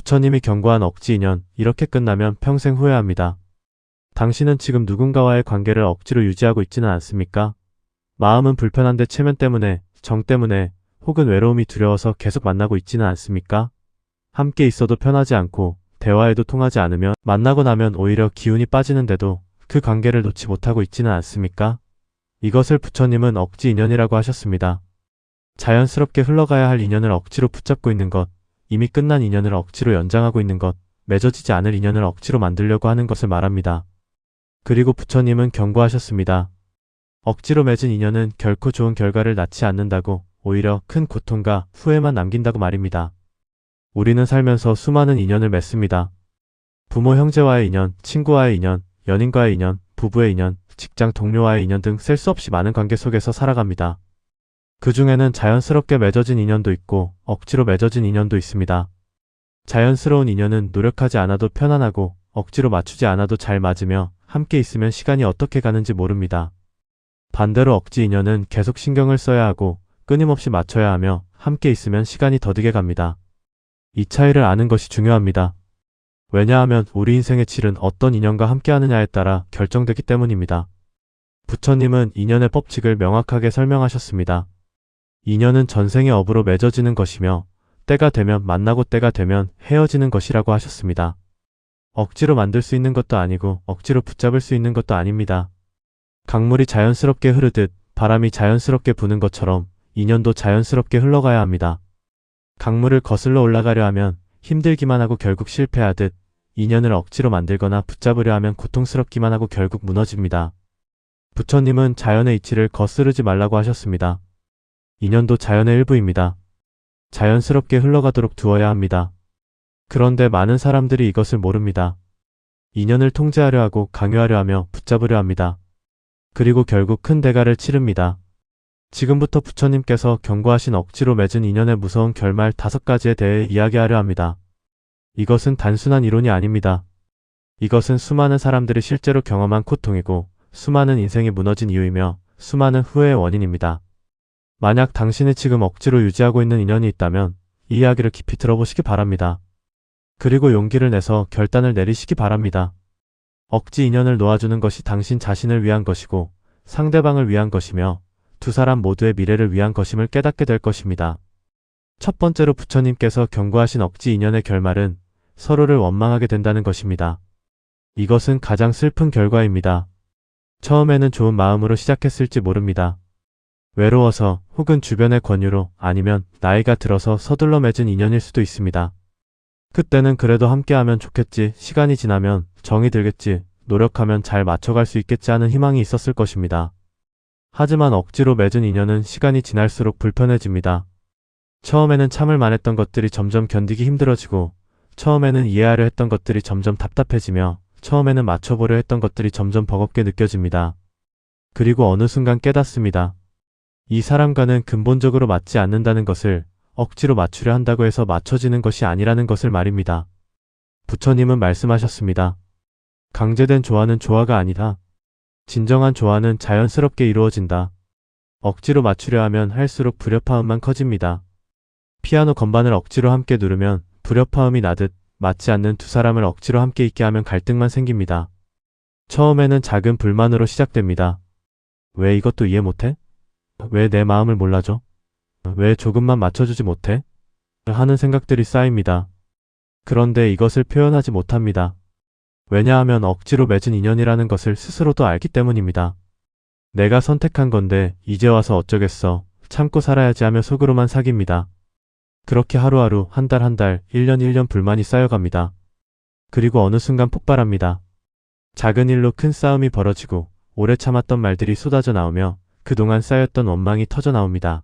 부처님이 경고한 억지 인연, 이렇게 끝나면 평생 후회합니다. 당신은 지금 누군가와의 관계를 억지로 유지하고 있지는 않습니까? 마음은 불편한데 체면 때문에, 정 때문에, 혹은 외로움이 두려워서 계속 만나고 있지는 않습니까? 함께 있어도 편하지 않고 대화해도 통하지 않으면 만나고 나면 오히려 기운이 빠지는데도 그 관계를 놓지 못하고 있지는 않습니까? 이것을 부처님은 억지 인연이라고 하셨습니다. 자연스럽게 흘러가야 할 인연을 억지로 붙잡고 있는 것, 이미 끝난 인연을 억지로 연장하고 있는 것, 맺어지지 않을 인연을 억지로 만들려고 하는 것을 말합니다. 그리고 부처님은 경고하셨습니다. 억지로 맺은 인연은 결코 좋은 결과를 낳지 않는다고, 오히려 큰 고통과 후회만 남긴다고 말입니다. 우리는 살면서 수많은 인연을 맺습니다. 부모 형제와의 인연, 친구와의 인연, 연인과의 인연, 부부의 인연, 직장 동료와의 인연 등 셀 수 없이 많은 관계 속에서 살아갑니다. 그 중에는 자연스럽게 맺어진 인연도 있고 억지로 맺어진 인연도 있습니다. 자연스러운 인연은 노력하지 않아도 편안하고 억지로 맞추지 않아도 잘 맞으며 함께 있으면 시간이 어떻게 가는지 모릅니다. 반대로 억지 인연은 계속 신경을 써야 하고 끊임없이 맞춰야 하며 함께 있으면 시간이 더디게 갑니다. 이 차이를 아는 것이 중요합니다. 왜냐하면 우리 인생의 질은 어떤 인연과 함께하느냐에 따라 결정되기 때문입니다. 부처님은 인연의 법칙을 명확하게 설명하셨습니다. 인연은 전생의 업으로 맺어지는 것이며 때가 되면 만나고 때가 되면 헤어지는 것이라고 하셨습니다. 억지로 만들 수 있는 것도 아니고 억지로 붙잡을 수 있는 것도 아닙니다. 강물이 자연스럽게 흐르듯 바람이 자연스럽게 부는 것처럼 인연도 자연스럽게 흘러가야 합니다. 강물을 거슬러 올라가려 하면 힘들기만 하고 결국 실패하듯 인연을 억지로 만들거나 붙잡으려 하면 고통스럽기만 하고 결국 무너집니다. 부처님은 자연의 이치를 거스르지 말라고 하셨습니다. 인연도 자연의 일부입니다. 자연스럽게 흘러가도록 두어야 합니다. 그런데 많은 사람들이 이것을 모릅니다. 인연을 통제하려 하고 강요하려 하며 붙잡으려 합니다. 그리고 결국 큰 대가를 치릅니다. 지금부터 부처님께서 경고하신 억지로 맺은 인연의 무서운 결말 5가지에 대해 이야기하려 합니다. 이것은 단순한 이론이 아닙니다. 이것은 수많은 사람들이 실제로 경험한 고통이고 수많은 인생이 무너진 이유이며 수많은 후회의 원인입니다. 만약 당신이 지금 억지로 유지하고 있는 인연이 있다면 이 이야기를 깊이 들어보시기 바랍니다. 그리고 용기를 내서 결단을 내리시기 바랍니다. 억지 인연을 놓아주는 것이 당신 자신을 위한 것이고 상대방을 위한 것이며 두 사람 모두의 미래를 위한 것임을 깨닫게 될 것입니다. 첫 번째로 부처님께서 경고하신 억지 인연의 결말은 서로를 원망하게 된다는 것입니다. 이것은 가장 슬픈 결과입니다. 처음에는 좋은 마음으로 시작했을지 모릅니다. 외로워서 혹은 주변의 권유로 아니면 나이가 들어서 서둘러 맺은 인연일 수도 있습니다. 그때는 그래도 함께하면 좋겠지, 시간이 지나면 정이 들겠지, 노력하면 잘 맞춰갈 수 있겠지 하는 희망이 있었을 것입니다. 하지만 억지로 맺은 인연은 시간이 지날수록 불편해집니다. 처음에는 참을만 했던 것들이 점점 견디기 힘들어지고 처음에는 이해하려 했던 것들이 점점 답답해지며 처음에는 맞춰보려 했던 것들이 점점 버겁게 느껴집니다. 그리고 어느 순간 깨닫습니다. 이 사람과는 근본적으로 맞지 않는다는 것을, 억지로 맞추려 한다고 해서 맞춰지는 것이 아니라는 것을 말입니다. 부처님은 말씀하셨습니다. 강제된 조화는 조화가 아니다. 진정한 조화는 자연스럽게 이루어진다. 억지로 맞추려 하면 할수록 불협화음만 커집니다. 피아노 건반을 억지로 함께 누르면 불협화음이 나듯 맞지 않는 두 사람을 억지로 함께 있게 하면 갈등만 생깁니다. 처음에는 작은 불만으로 시작됩니다. 왜 이것도 이해 못해? 왜 내 마음을 몰라줘? 왜 조금만 맞춰주지 못해? 하는 생각들이 쌓입니다. 그런데 이것을 표현하지 못합니다. 왜냐하면 억지로 맺은 인연이라는 것을 스스로도 알기 때문입니다. 내가 선택한 건데 이제 와서 어쩌겠어, 참고 살아야지 하며 속으로만 사깁니다. 그렇게 하루하루, 한 달 한 달, 1년 1년 불만이 쌓여갑니다. 그리고 어느 순간 폭발합니다. 작은 일로 큰 싸움이 벌어지고 오래 참았던 말들이 쏟아져 나오며 그동안 쌓였던 원망이 터져 나옵니다.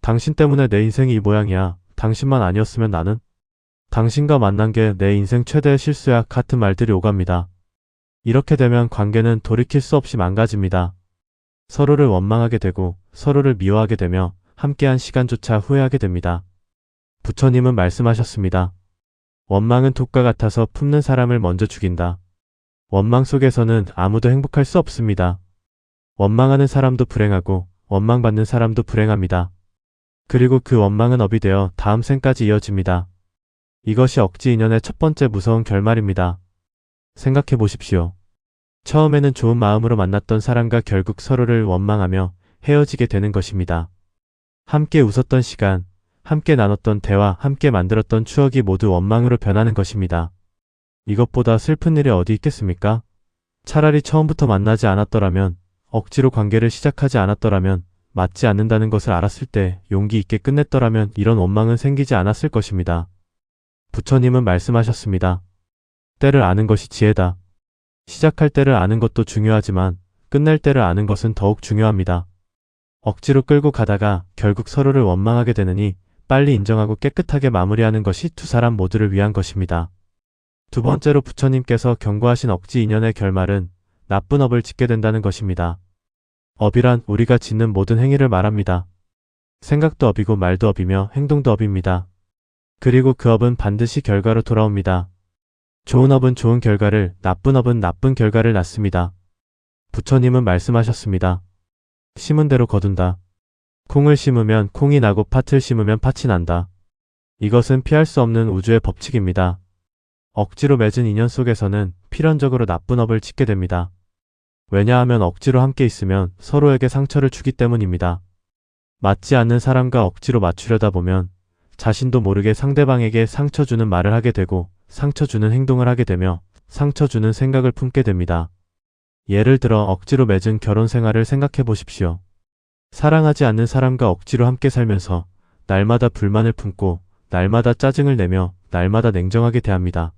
당신 때문에 내 인생이 이 모양이야. 당신만 아니었으면 나는? 당신과 만난 게 내 인생 최대의 실수야. 같은 말들이 오갑니다. 이렇게 되면 관계는 돌이킬 수 없이 망가집니다. 서로를 원망하게 되고 서로를 미워하게 되며 함께한 시간조차 후회하게 됩니다. 부처님은 말씀하셨습니다. 원망은 독과 같아서 품는 사람을 먼저 죽인다. 원망 속에서는 아무도 행복할 수 없습니다. 원망하는 사람도 불행하고 원망받는 사람도 불행합니다. 그리고 그 원망은 업이 되어 다음 생까지 이어집니다. 이것이 억지 인연의 첫 번째 무서운 결말입니다. 생각해 보십시오. 처음에는 좋은 마음으로 만났던 사람과 결국 서로를 원망하며 헤어지게 되는 것입니다. 함께 웃었던 시간, 함께 나눴던 대화, 함께 만들었던 추억이 모두 원망으로 변하는 것입니다. 이것보다 슬픈 일이 어디 있겠습니까? 차라리 처음부터 만나지 않았더라면, 억지로 관계를 시작하지 않았더라면, 맞지 않는다는 것을 알았을 때 용기 있게 끝냈더라면 이런 원망은 생기지 않았을 것입니다. 부처님은 말씀하셨습니다. 때를 아는 것이 지혜다. 시작할 때를 아는 것도 중요하지만 끝낼 때를 아는 것은 더욱 중요합니다. 억지로 끌고 가다가 결국 서로를 원망하게 되느니 빨리 인정하고 깨끗하게 마무리하는 것이 두 사람 모두를 위한 것입니다. 두 번째로 부처님께서 경고하신 억지 인연의 결말은 나쁜 업을 짓게 된다는 것입니다. 업이란 우리가 짓는 모든 행위를 말합니다. 생각도 업이고 말도 업이며 행동도 업입니다. 그리고 그 업은 반드시 결과로 돌아옵니다. 좋은 업은 좋은 결과를, 나쁜 업은 나쁜 결과를 낳습니다. 부처님은 말씀하셨습니다. 심은 대로 거둔다. 콩을 심으면 콩이 나고 팥을 심으면 팥이 난다. 이것은 피할 수 없는 우주의 법칙입니다. 억지로 맺은 인연 속에서는 필연적으로 나쁜 업을 짓게 됩니다. 왜냐하면 억지로 함께 있으면 서로에게 상처를 주기 때문입니다. 맞지 않는 사람과 억지로 맞추려다 보면 자신도 모르게 상대방에게 상처 주는 말을 하게 되고 상처 주는 행동을 하게 되며 상처 주는 생각을 품게 됩니다. 예를 들어 억지로 맺은 결혼 생활을 생각해 보십시오. 사랑하지 않는 사람과 억지로 함께 살면서 날마다 불만을 품고 날마다 짜증을 내며 날마다 냉정하게 대합니다.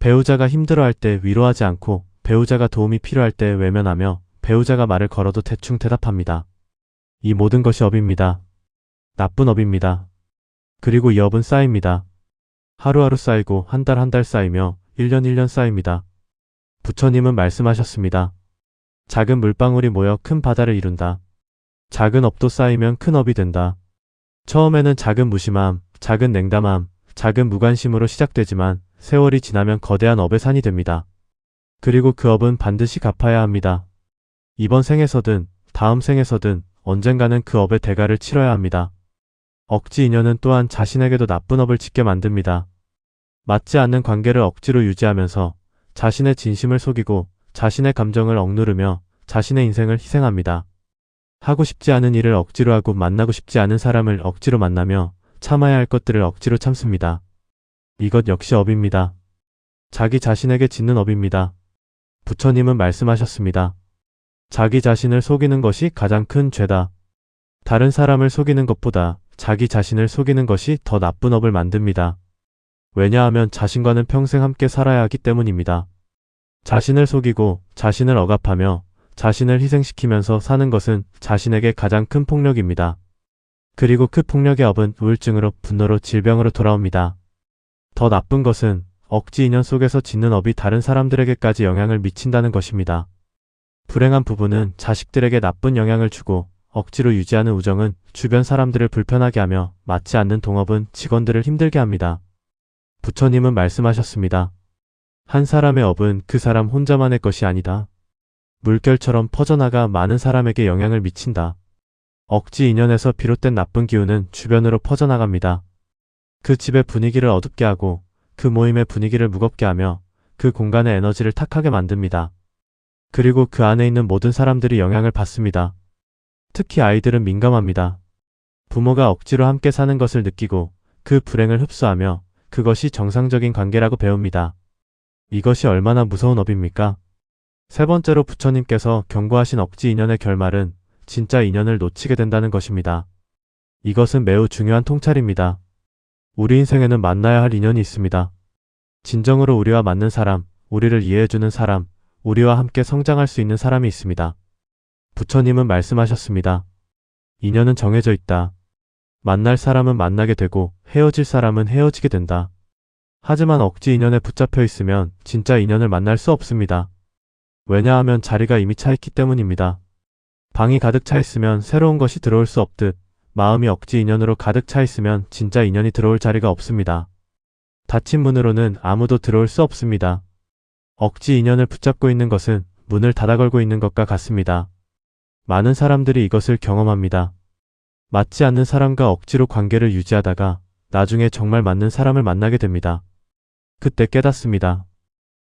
배우자가 힘들어할 때 위로하지 않고 배우자가 도움이 필요할 때 외면하며 배우자가 말을 걸어도 대충 대답합니다. 이 모든 것이 업입니다. 나쁜 업입니다. 그리고 이 업은 쌓입니다. 하루하루 쌓이고 한 달 한 달 쌓이며 1년 1년 쌓입니다. 부처님은 말씀하셨습니다. 작은 물방울이 모여 큰 바다를 이룬다. 작은 업도 쌓이면 큰 업이 된다. 처음에는 작은 무심함, 작은 냉담함, 작은 무관심으로 시작되지만 세월이 지나면 거대한 업의 산이 됩니다. 그리고 그 업은 반드시 갚아야 합니다. 이번 생에서든 다음 생에서든 언젠가는 그 업의 대가를 치러야 합니다. 억지 인연은 또한 자신에게도 나쁜 업을 짓게 만듭니다. 맞지 않는 관계를 억지로 유지하면서 자신의 진심을 속이고 자신의 감정을 억누르며 자신의 인생을 희생합니다. 하고 싶지 않은 일을 억지로 하고 만나고 싶지 않은 사람을 억지로 만나며 참아야 할 것들을 억지로 참습니다. 이것 역시 업입니다. 자기 자신에게 짓는 업입니다. 부처님은 말씀하셨습니다. 자기 자신을 속이는 것이 가장 큰 죄다. 다른 사람을 속이는 것보다 자기 자신을 속이는 것이 더 나쁜 업을 만듭니다. 왜냐하면 자신과는 평생 함께 살아야 하기 때문입니다. 자신을 속이고 자신을 억압하며 자신을 희생시키면서 사는 것은 자신에게 가장 큰 폭력입니다. 그리고 그 폭력의 업은 우울증으로, 분노로, 질병으로 돌아옵니다. 더 나쁜 것은 억지 인연 속에서 짓는 업이 다른 사람들에게까지 영향을 미친다는 것입니다. 불행한 부부는 자식들에게 나쁜 영향을 주고 억지로 유지하는 우정은 주변 사람들을 불편하게 하며 맞지 않는 동업은 직원들을 힘들게 합니다. 부처님은 말씀하셨습니다. 한 사람의 업은 그 사람 혼자만의 것이 아니다. 물결처럼 퍼져나가 많은 사람에게 영향을 미친다. 억지 인연에서 비롯된 나쁜 기운은 주변으로 퍼져나갑니다. 그 집의 분위기를 어둡게 하고 그 모임의 분위기를 무겁게 하며 그 공간의 에너지를 탁하게 만듭니다. 그리고 그 안에 있는 모든 사람들이 영향을 받습니다. 특히 아이들은 민감합니다. 부모가 억지로 함께 사는 것을 느끼고 그 불행을 흡수하며 그것이 정상적인 관계라고 배웁니다. 이것이 얼마나 무서운 업입니까? 세 번째로 부처님께서 경고하신 억지 인연의 결말은 진짜 인연을 놓치게 된다는 것입니다. 이것은 매우 중요한 통찰입니다. 우리 인생에는 만나야 할 인연이 있습니다. 진정으로 우리와 맞는 사람, 우리를 이해해주는 사람, 우리와 함께 성장할 수 있는 사람이 있습니다. 부처님은 말씀하셨습니다. 인연은 정해져 있다. 만날 사람은 만나게 되고 헤어질 사람은 헤어지게 된다. 하지만 억지 인연에 붙잡혀 있으면 진짜 인연을 만날 수 없습니다. 왜냐하면 자리가 이미 차 있기 때문입니다. 방이 가득 차 있으면 새로운 것이 들어올 수 없듯 마음이 억지 인연으로 가득 차 있으면 진짜 인연이 들어올 자리가 없습니다. 닫힌 문으로는 아무도 들어올 수 없습니다. 억지 인연을 붙잡고 있는 것은 문을 닫아 걸고 있는 것과 같습니다. 많은 사람들이 이것을 경험합니다. 맞지 않는 사람과 억지로 관계를 유지하다가 나중에 정말 맞는 사람을 만나게 됩니다. 그때 깨닫습니다.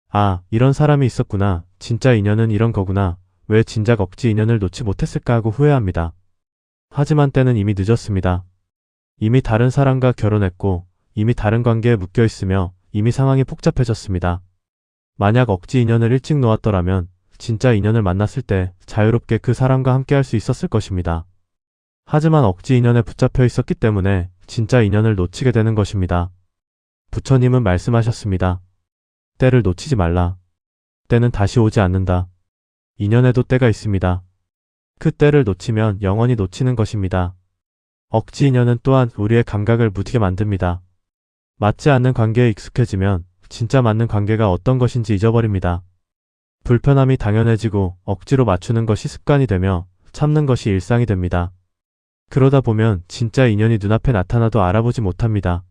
아, 이런 사람이 있었구나. 진짜 인연은 이런 거구나. 왜 진작 억지 인연을 놓지 못했을까 하고 후회합니다. 하지만 때는 이미 늦었습니다. 이미 다른 사람과 결혼했고 이미 다른 관계에 묶여 있으며 이미 상황이 복잡해졌습니다. 만약 억지 인연을 일찍 놓았더라면 진짜 인연을 만났을 때 자유롭게 그 사람과 함께 할 수 있었을 것입니다. 하지만 억지 인연에 붙잡혀 있었기 때문에 진짜 인연을 놓치게 되는 것입니다. 부처님은 말씀하셨습니다. 때를 놓치지 말라. 때는 다시 오지 않는다. 인연에도 때가 있습니다. 그 때를 놓치면 영원히 놓치는 것입니다. 억지 인연은 또한 우리의 감각을 무디게 만듭니다. 맞지 않는 관계에 익숙해지면 진짜 맞는 관계가 어떤 것인지 잊어버립니다. 불편함이 당연해지고 억지로 맞추는 것이 습관이 되며 참는 것이 일상이 됩니다. 그러다 보면 진짜 인연이 눈앞에 나타나도 알아보지 못합니다.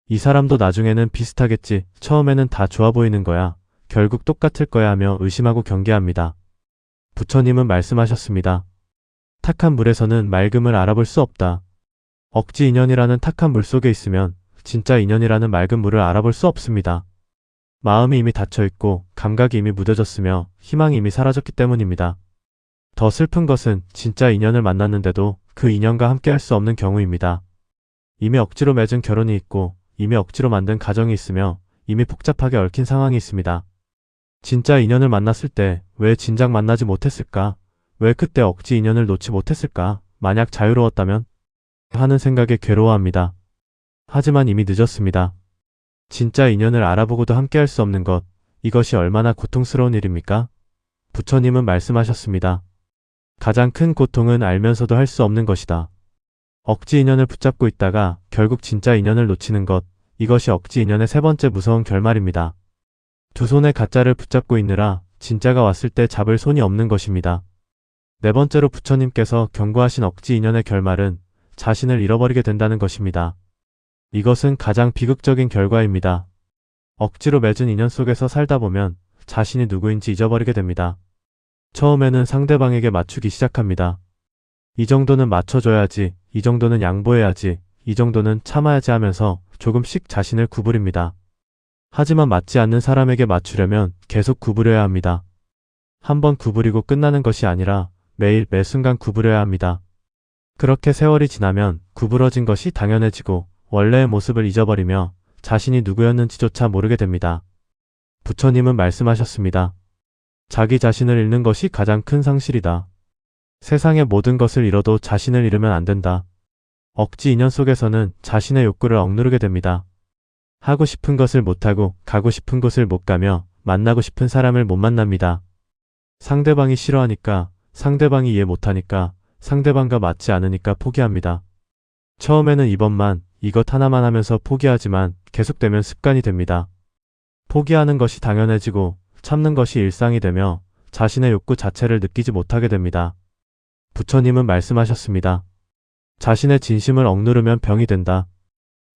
이 사람도 나중에는 비슷하겠지. 처음에는 다 좋아 보이는 거야. 결국 똑같을 거야 하며 의심하고 경계합니다. 부처님은 말씀하셨습니다. 탁한 물에서는 맑음을 알아볼 수 없다. 억지 인연이라는 탁한 물 속에 있으면 진짜 인연이라는 맑은 물을 알아볼 수 없습니다. 마음이 이미 닫혀있고 감각이 이미 무뎌졌으며 희망이 이미 사라졌기 때문입니다. 더 슬픈 것은 진짜 인연을 만났는데도 그 인연과 함께 할 수 없는 경우입니다. 이미 억지로 맺은 결혼이 있고 이미 억지로 만든 가정이 있으며 이미 복잡하게 얽힌 상황이 있습니다. 진짜 인연을 만났을 때 왜 진작 만나지 못했을까? 왜 그때 억지 인연을 놓지 못했을까? 만약 자유로웠다면? 하는 생각에 괴로워합니다. 하지만 이미 늦었습니다. 진짜 인연을 알아보고도 함께 할 수 없는 것, 이것이 얼마나 고통스러운 일입니까? 부처님은 말씀하셨습니다. 가장 큰 고통은 알면서도 할 수 없는 것이다. 억지 인연을 붙잡고 있다가 결국 진짜 인연을 놓치는 것, 이것이 억지 인연의 세 번째 무서운 결말입니다. 두 손에 가짜를 붙잡고 있느라 진짜가 왔을 때 잡을 손이 없는 것입니다. 네 번째로 부처님께서 경고하신 억지 인연의 결말은 자신을 잃어버리게 된다는 것입니다. 이것은 가장 비극적인 결과입니다. 억지로 맺은 인연 속에서 살다 보면 자신이 누구인지 잊어버리게 됩니다. 처음에는 상대방에게 맞추기 시작합니다. 이 정도는 맞춰줘야지, 이 정도는 양보해야지, 이 정도는 참아야지 하면서 조금씩 자신을 구부립니다. 하지만 맞지 않는 사람에게 맞추려면 계속 구부려야 합니다. 한번 구부리고 끝나는 것이 아니라 매일 매 순간 구부려야 합니다. 그렇게 세월이 지나면 구부러진 것이 당연해지고 원래의 모습을 잊어버리며 자신이 누구였는지조차 모르게 됩니다. 부처님은 말씀하셨습니다. 자기 자신을 잃는 것이 가장 큰 상실이다. 세상의 모든 것을 잃어도 자신을 잃으면 안 된다. 억지 인연 속에서는 자신의 욕구를 억누르게 됩니다. 하고 싶은 것을 못하고 가고 싶은 곳을 못 가며 만나고 싶은 사람을 못 만납니다. 상대방이 싫어하니까, 상대방이 이해 못하니까, 상대방과 맞지 않으니까 포기합니다. 처음에는 이것만, 이것 하나만 하면서 포기하지만 계속되면 습관이 됩니다. 포기하는 것이 당연해지고 참는 것이 일상이 되며 자신의 욕구 자체를 느끼지 못하게 됩니다. 부처님은 말씀하셨습니다. 자신의 진심을 억누르면 병이 된다.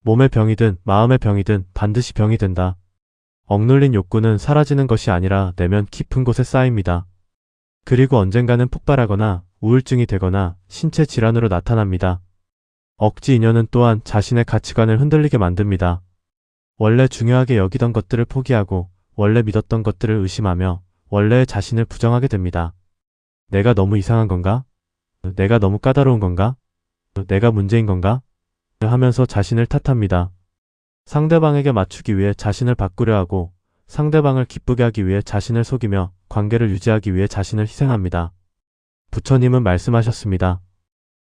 몸의 병이든 마음의 병이든 반드시 병이 된다. 억눌린 욕구는 사라지는 것이 아니라 내면 깊은 곳에 쌓입니다. 그리고 언젠가는 폭발하거나 우울증이 되거나 신체 질환으로 나타납니다. 억지 인연은 또한 자신의 가치관을 흔들리게 만듭니다. 원래 중요하게 여기던 것들을 포기하고 원래 믿었던 것들을 의심하며 원래의 자신을 부정하게 됩니다. 내가 너무 이상한 건가? 내가 너무 까다로운 건가? 내가 문제인 건가? 하면서 자신을 탓합니다. 상대방에게 맞추기 위해 자신을 바꾸려 하고 상대방을 기쁘게 하기 위해 자신을 속이며 관계를 유지하기 위해 자신을 희생합니다. 부처님은 말씀하셨습니다.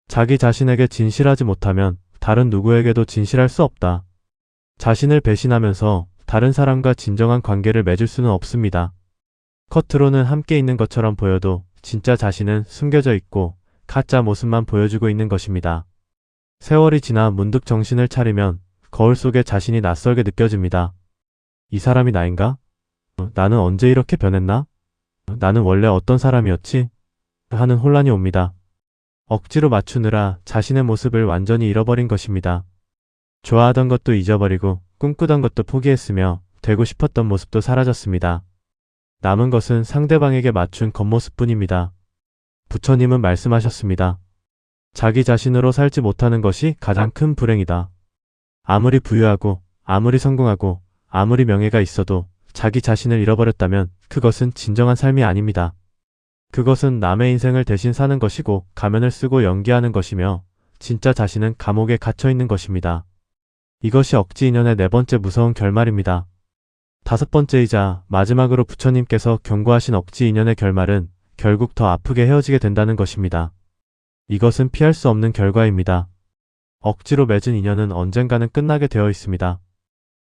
자기 자신에게 진실하지 못하면 다른 누구에게도 진실할 수 없다. 자신을 배신하면서 다른 사람과 진정한 관계를 맺을 수는 없습니다. 겉으로는 함께 있는 것처럼 보여도 진짜 자신은 숨겨져 있고 가짜 모습만 보여주고 있는 것입니다. 세월이 지나 문득 정신을 차리면 거울 속에 자신이 낯설게 느껴집니다. 이 사람이 나인가? 나는 언제 이렇게 변했나? 나는 원래 어떤 사람이었지? 하는 혼란이 옵니다. 억지로 맞추느라 자신의 모습을 완전히 잃어버린 것입니다. 좋아하던 것도 잊어버리고 꿈꾸던 것도 포기했으며 되고 싶었던 모습도 사라졌습니다. 남은 것은 상대방에게 맞춘 겉모습뿐입니다. 부처님은 말씀하셨습니다. 자기 자신으로 살지 못하는 것이 가장 큰 불행이다. 아무리 부유하고, 아무리 성공하고, 아무리 명예가 있어도 자기 자신을 잃어버렸다면 그것은 진정한 삶이 아닙니다. 그것은 남의 인생을 대신 사는 것이고 가면을 쓰고 연기하는 것이며 진짜 자신은 감옥에 갇혀 있는 것입니다. 이것이 억지 인연의 네 번째 무서운 결말입니다. 다섯 번째이자 마지막으로 부처님께서 경고하신 억지 인연의 결말은 결국 더 아프게 헤어지게 된다는 것입니다. 이것은 피할 수 없는 결과입니다. 억지로 맺은 인연은 언젠가는 끝나게 되어 있습니다.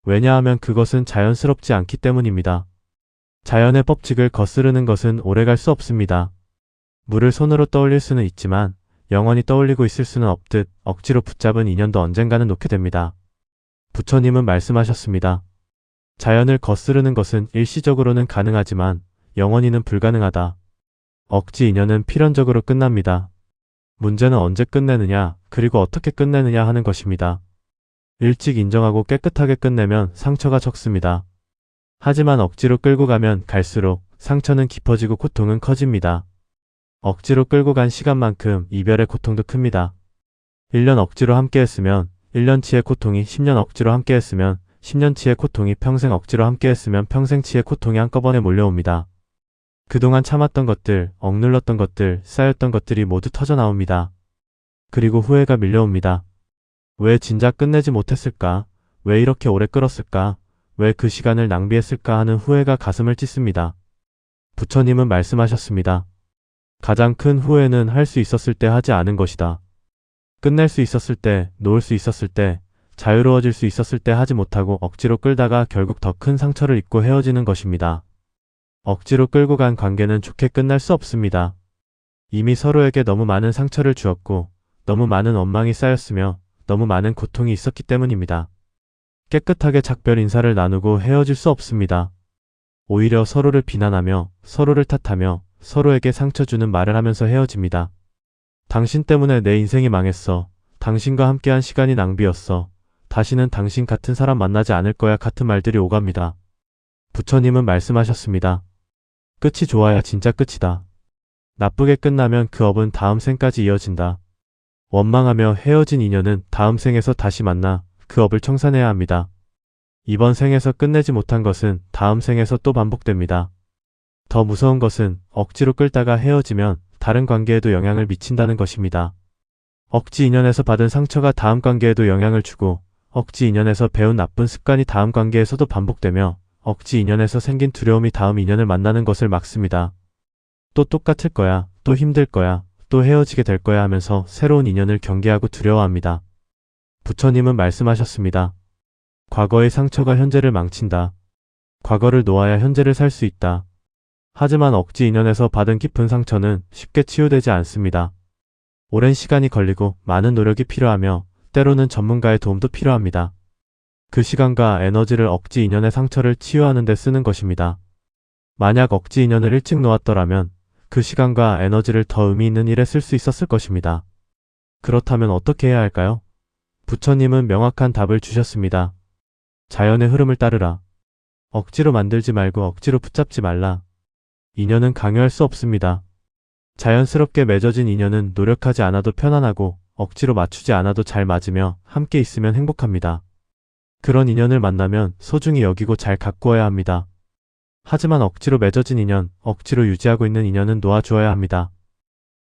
왜냐하면 그것은 자연스럽지 않기 때문입니다. 자연의 법칙을 거스르는 것은 오래갈 수 없습니다. 물을 손으로 떠올릴 수는 있지만 영원히 떠올리고 있을 수는 없듯 억지로 붙잡은 인연도 언젠가는 놓게 됩니다. 부처님은 말씀하셨습니다. 자연을 거스르는 것은 일시적으로는 가능하지만 영원히는 불가능하다. 억지 인연은 필연적으로 끝납니다. 문제는 언제 끝내느냐, 그리고 어떻게 끝내느냐 하는 것입니다. 일찍 인정하고 깨끗하게 끝내면 상처가 적습니다. 하지만 억지로 끌고 가면 갈수록 상처는 깊어지고 고통은 커집니다. 억지로 끌고 간 시간만큼 이별의 고통도 큽니다. 1년 억지로 함께했으면 1년치의 고통이 10년 억지로 함께했으면 10년치의 고통이 평생 억지로 함께했으면 평생치의 고통이 한꺼번에 몰려옵니다. 그동안 참았던 것들, 억눌렀던 것들, 쌓였던 것들이 모두 터져나옵니다. 그리고 후회가 밀려옵니다. 왜 진작 끝내지 못했을까? 왜 이렇게 오래 끌었을까? 왜 그 시간을 낭비했을까 하는 후회가 가슴을 찢습니다. 부처님은 말씀하셨습니다. 가장 큰 후회는 할 수 있었을 때 하지 않은 것이다. 끝낼 수 있었을 때, 놓을 수 있었을 때, 자유로워질 수 있었을 때 하지 못하고 억지로 끌다가 결국 더 큰 상처를 입고 헤어지는 것입니다. 억지로 끌고 간 관계는 좋게 끝날 수 없습니다. 이미 서로에게 너무 많은 상처를 주었고 너무 많은 원망이 쌓였으며 너무 많은 고통이 있었기 때문입니다. 깨끗하게 작별 인사를 나누고 헤어질 수 없습니다. 오히려 서로를 비난하며 서로를 탓하며 서로에게 상처 주는 말을 하면서 헤어집니다. 당신 때문에 내 인생이 망했어. 당신과 함께한 시간이 낭비였어. 다시는 당신 같은 사람 만나지 않을 거야 같은 말들이 오갑니다. 부처님은 말씀하셨습니다. 끝이 좋아야 진짜 끝이다. 나쁘게 끝나면 그 업은 다음 생까지 이어진다. 원망하며 헤어진 인연은 다음 생에서 다시 만나 그 업을 청산해야 합니다. 이번 생에서 끝내지 못한 것은 다음 생에서 또 반복됩니다. 더 무서운 것은 억지로 끌다가 헤어지면 다른 관계에도 영향을 미친다는 것입니다. 억지 인연에서 받은 상처가 다음 관계에도 영향을 주고 억지 인연에서 배운 나쁜 습관이 다음 관계에서도 반복되며 억지 인연에서 생긴 두려움이 다음 인연을 만나는 것을 막습니다. 또 똑같을 거야, 또 힘들 거야, 또 헤어지게 될 거야 하면서 새로운 인연을 경계하고 두려워합니다. 부처님은 말씀하셨습니다. 과거의 상처가 현재를 망친다. 과거를 놓아야 현재를 살 수 있다. 하지만 억지 인연에서 받은 깊은 상처는 쉽게 치유되지 않습니다. 오랜 시간이 걸리고 많은 노력이 필요하며 때로는 전문가의 도움도 필요합니다. 그 시간과 에너지를 억지 인연의 상처를 치유하는 데 쓰는 것입니다. 만약 억지 인연을 일찍 놓았더라면 그 시간과 에너지를 더 의미 있는 일에 쓸 수 있었을 것입니다. 그렇다면 어떻게 해야 할까요? 부처님은 명확한 답을 주셨습니다. 자연의 흐름을 따르라. 억지로 만들지 말고 억지로 붙잡지 말라. 인연은 강요할 수 없습니다. 자연스럽게 맺어진 인연은 노력하지 않아도 편안하고 억지로 맞추지 않아도 잘 맞으며 함께 있으면 행복합니다. 그런 인연을 만나면 소중히 여기고 잘 가꾸어야 합니다. 하지만 억지로 맺어진 인연, 억지로 유지하고 있는 인연은 놓아주어야 합니다.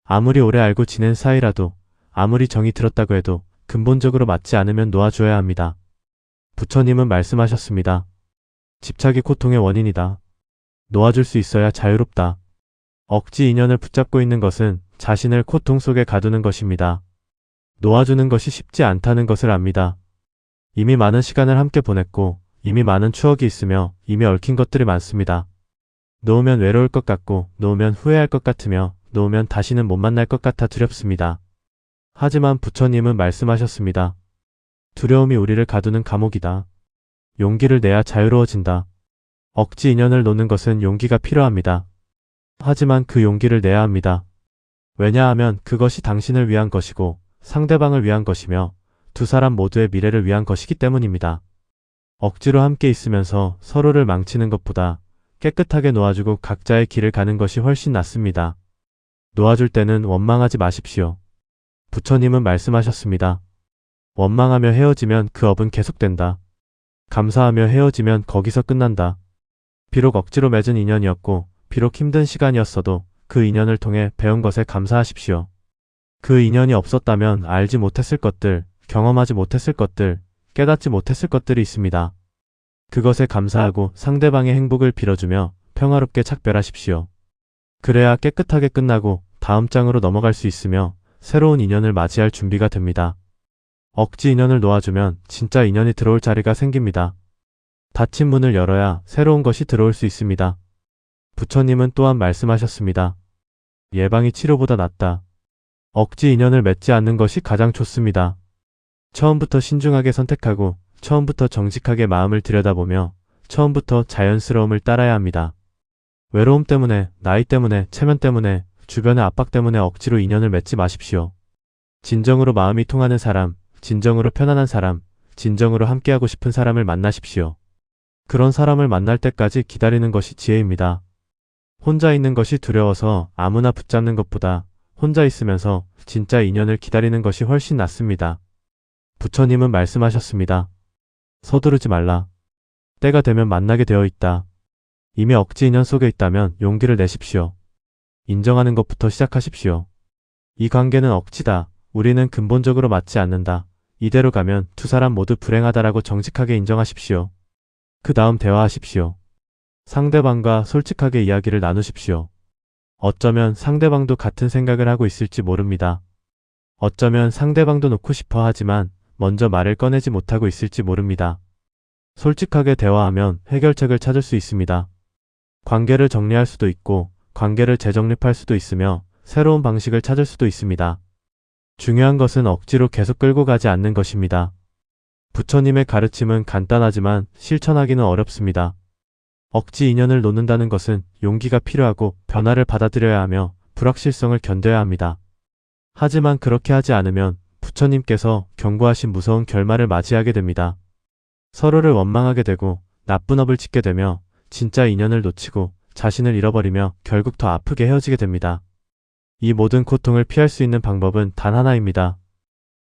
아무리 오래 알고 지낸 사이라도, 아무리 정이 들었다고 해도 근본적으로 맞지 않으면 놓아줘야 합니다. 부처님은 말씀하셨습니다. 집착이 고통의 원인이다. 놓아줄 수 있어야 자유롭다. 억지 인연을 붙잡고 있는 것은 자신을 고통 속에 가두는 것입니다. 놓아주는 것이 쉽지 않다는 것을 압니다. 이미 많은 시간을 함께 보냈고 이미 많은 추억이 있으며 이미 얽힌 것들이 많습니다. 놓으면 외로울 것 같고 놓으면 후회할 것 같으며 놓으면 다시는 못 만날 것 같아 두렵습니다. 하지만 부처님은 말씀하셨습니다. 두려움이 우리를 가두는 감옥이다. 용기를 내야 자유로워진다. 억지 인연을 놓는 것은 용기가 필요합니다. 하지만 그 용기를 내야 합니다. 왜냐하면 그것이 당신을 위한 것이고 상대방을 위한 것이며 두 사람 모두의 미래를 위한 것이기 때문입니다. 억지로 함께 있으면서 서로를 망치는 것보다 깨끗하게 놓아주고 각자의 길을 가는 것이 훨씬 낫습니다. 놓아줄 때는 원망하지 마십시오. 부처님은 말씀하셨습니다. 원망하며 헤어지면 그 업은 계속된다. 감사하며 헤어지면 거기서 끝난다. 비록 억지로 맺은 인연이었고 비록 힘든 시간이었어도 그 인연을 통해 배운 것에 감사하십시오. 그 인연이 없었다면 알지 못했을 것들, 경험하지 못했을 것들, 깨닫지 못했을 것들이 있습니다. 그것에 감사하고 상대방의 행복을 빌어주며 평화롭게 착별하십시오. 그래야 깨끗하게 끝나고 다음 장으로 넘어갈 수 있으며 새로운 인연을 맞이할 준비가 됩니다. 억지 인연을 놓아주면 진짜 인연이 들어올 자리가 생깁니다. 닫힌 문을 열어야 새로운 것이 들어올 수 있습니다. 부처님은 또한 말씀하셨습니다. 예방이 치료보다 낫다. 억지 인연을 맺지 않는 것이 가장 좋습니다. 처음부터 신중하게 선택하고 처음부터 정직하게 마음을 들여다보며 처음부터 자연스러움을 따라야 합니다. 외로움 때문에, 나이 때문에, 체면 때문에, 주변의 압박 때문에 억지로 인연을 맺지 마십시오. 진정으로 마음이 통하는 사람, 진정으로 편안한 사람, 진정으로 함께하고 싶은 사람을 만나십시오. 그런 사람을 만날 때까지 기다리는 것이 지혜입니다. 혼자 있는 것이 두려워서 아무나 붙잡는 것보다 혼자 있으면서 진짜 인연을 기다리는 것이 훨씬 낫습니다. 부처님은 말씀하셨습니다. 서두르지 말라. 때가 되면 만나게 되어 있다. 이미 억지 인연 속에 있다면 용기를 내십시오. 인정하는 것부터 시작하십시오. 이 관계는 억지다. 우리는 근본적으로 맞지 않는다. 이대로 가면 두 사람 모두 불행하다라고 정직하게 인정하십시오. 그 다음 대화하십시오. 상대방과 솔직하게 이야기를 나누십시오. 어쩌면 상대방도 같은 생각을 하고 있을지 모릅니다. 어쩌면 상대방도 놓고 싶어 하지만 먼저 말을 꺼내지 못하고 있을지 모릅니다. 솔직하게 대화하면 해결책을 찾을 수 있습니다. 관계를 정리할 수도 있고 관계를 재정립할 수도 있으며 새로운 방식을 찾을 수도 있습니다. 중요한 것은 억지로 계속 끌고 가지 않는 것입니다. 부처님의 가르침은 간단하지만 실천하기는 어렵습니다. 억지 인연을 놓는다는 것은 용기가 필요하고 변화를 받아들여야 하며 불확실성을 견뎌야 합니다. 하지만 그렇게 하지 않으면 부처님께서 경고하신 무서운 결말을 맞이하게 됩니다. 서로를 원망하게 되고 나쁜 업을 짓게 되며 진짜 인연을 놓치고 자신을 잃어버리며 결국 더 아프게 헤어지게 됩니다. 이 모든 고통을 피할 수 있는 방법은 단 하나입니다.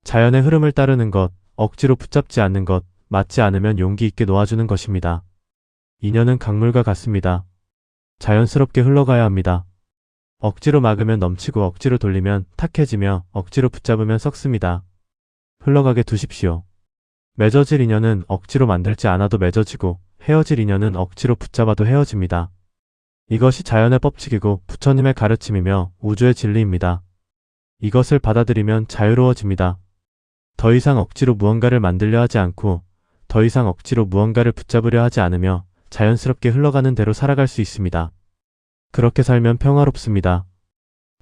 자연의 흐름을 따르는 것, 억지로 붙잡지 않는 것, 맞지 않으면 용기 있게 놓아주는 것입니다. 인연은 강물과 같습니다. 자연스럽게 흘러가야 합니다. 억지로 막으면 넘치고 억지로 돌리면 탁해지며 억지로 붙잡으면 썩습니다. 흘러가게 두십시오. 맺어질 인연은 억지로 만들지 않아도 맺어지고 헤어질 인연은 억지로 붙잡아도 헤어집니다. 이것이 자연의 법칙이고 부처님의 가르침이며 우주의 진리입니다. 이것을 받아들이면 자유로워집니다. 더 이상 억지로 무언가를 만들려 하지 않고 더 이상 억지로 무언가를 붙잡으려 하지 않으며 자연스럽게 흘러가는 대로 살아갈 수 있습니다. 그렇게 살면 평화롭습니다.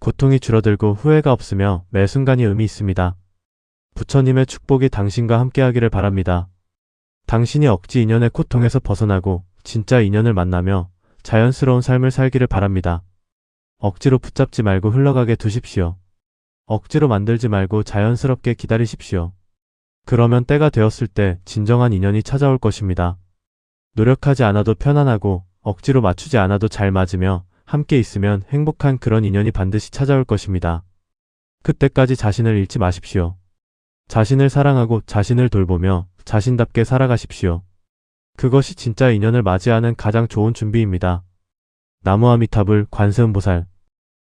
고통이 줄어들고 후회가 없으며 매 순간이 의미 있습니다. 부처님의 축복이 당신과 함께하기를 바랍니다. 당신이 억지 인연의 고통에서 벗어나고 진짜 인연을 만나며 자연스러운 삶을 살기를 바랍니다. 억지로 붙잡지 말고 흘러가게 두십시오. 억지로 만들지 말고 자연스럽게 기다리십시오. 그러면 때가 되었을 때 진정한 인연이 찾아올 것입니다. 노력하지 않아도 편안하고 억지로 맞추지 않아도 잘 맞으며 함께 있으면 행복한 그런 인연이 반드시 찾아올 것입니다. 그때까지 자신을 잃지 마십시오. 자신을 사랑하고 자신을 돌보며 자신답게 살아가십시오. 그것이 진짜 인연을 맞이하는 가장 좋은 준비입니다. 나무아미타불 관세음보살